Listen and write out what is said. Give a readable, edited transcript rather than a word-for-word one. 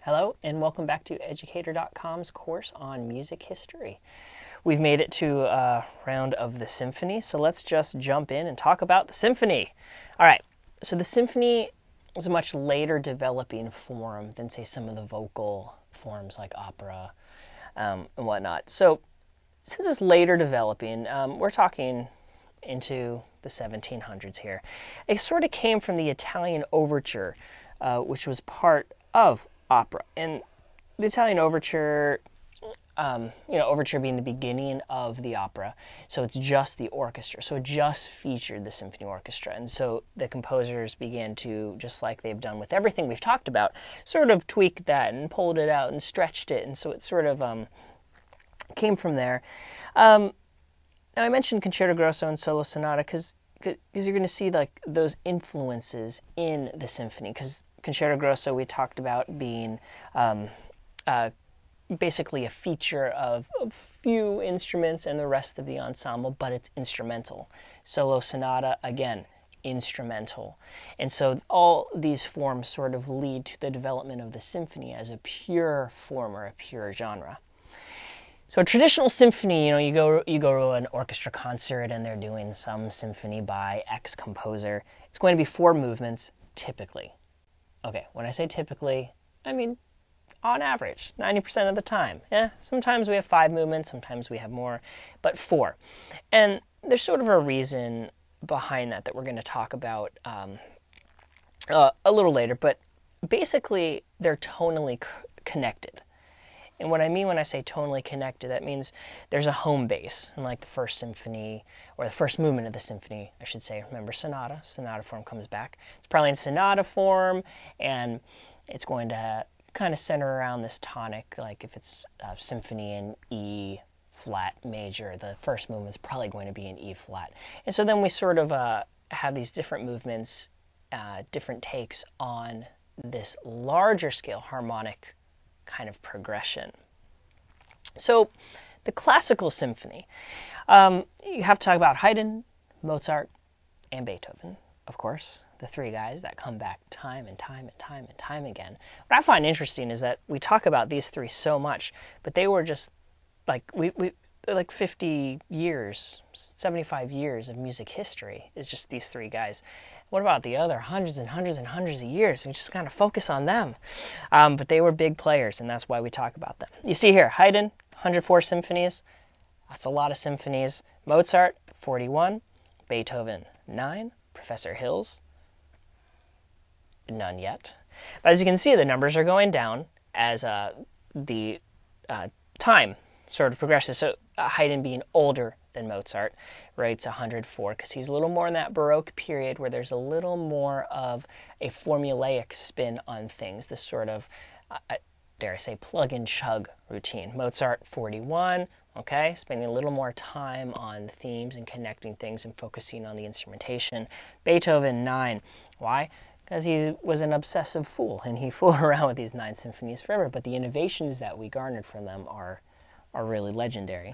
Hello and welcome back to Educator.com's course on music history. We've made it to a round of the symphony, so let's just jump in and talk about the symphony. All right, so the symphony was a much later developing form than, say, some of the vocal forms like opera and whatnot. So since it's later developing, we're talking into the 1700s here. It sort of came from the Italian overture, which was part of opera. And the Italian overture, overture being the beginning of the opera, so it's just the orchestra. So it just featured the symphony orchestra. And so the composers began to, just like they've done with everything we've talked about, sort of tweak that and pulled it out and stretched it. And so it sort of came from there. Now I mentioned Concerto Grosso and Solo Sonata because you're going to see like those influences in the symphony, because Concerto Grosso we talked about being basically a feature of a few instruments and the rest of the ensemble, but it's instrumental. Solo Sonata, again, instrumental. And so all these forms sort of lead to the development of the symphony as a pure form or a pure genre. So a traditional symphony, you go to an orchestra concert and they're doing some symphony by X composer. It's going to be 4 movements, typically. Okay, when I say typically, I mean on average, 90% of the time. Yeah, sometimes we have 5 movements, sometimes we have more, but 4. And there's sort of a reason behind that we're going to talk about a little later, but basically they're tonally connected. And what I mean when I say tonally connected, that means there's a home base in like the first symphony, or the first movement of the symphony, I should say. Remember sonata form comes back. It's probably in sonata form, and it's going to kind of center around this tonic. Like if it's a symphony in E flat major, the first movement is probably going to be in E flat. And so then we sort of have these different movements, different takes on this larger scale harmonic kind of progression. So the classical symphony, you have to talk about Haydn, Mozart, and Beethoven, of course, the 3 guys that come back time and time and time and time again. What I find interesting is that we talk about these 3 so much, but they were just like, like 50 years, 75 years of music history is just these 3 guys. What about the other hundreds and hundreds and hundreds of years? We just kind of focus on them. But they were big players, and that's why we talk about them. You see here, Haydn, 104 symphonies. That's a lot of symphonies. Mozart, 41. Beethoven, 9. Professor Hills, none yet. But as you can see, the numbers are going down as the time sort of progresses. So Haydn being older than Mozart, writes 104 because he's a little more in that Baroque period where there's a little more of a formulaic spin on things, this sort of, dare I say, plug and chug routine. Mozart, 41, okay, spending a little more time on themes and connecting things and focusing on the instrumentation. Beethoven, 9. Why? Because he was an obsessive fool, and he fooled around with these 9 symphonies forever, but the innovations that we garnered from them are really legendary.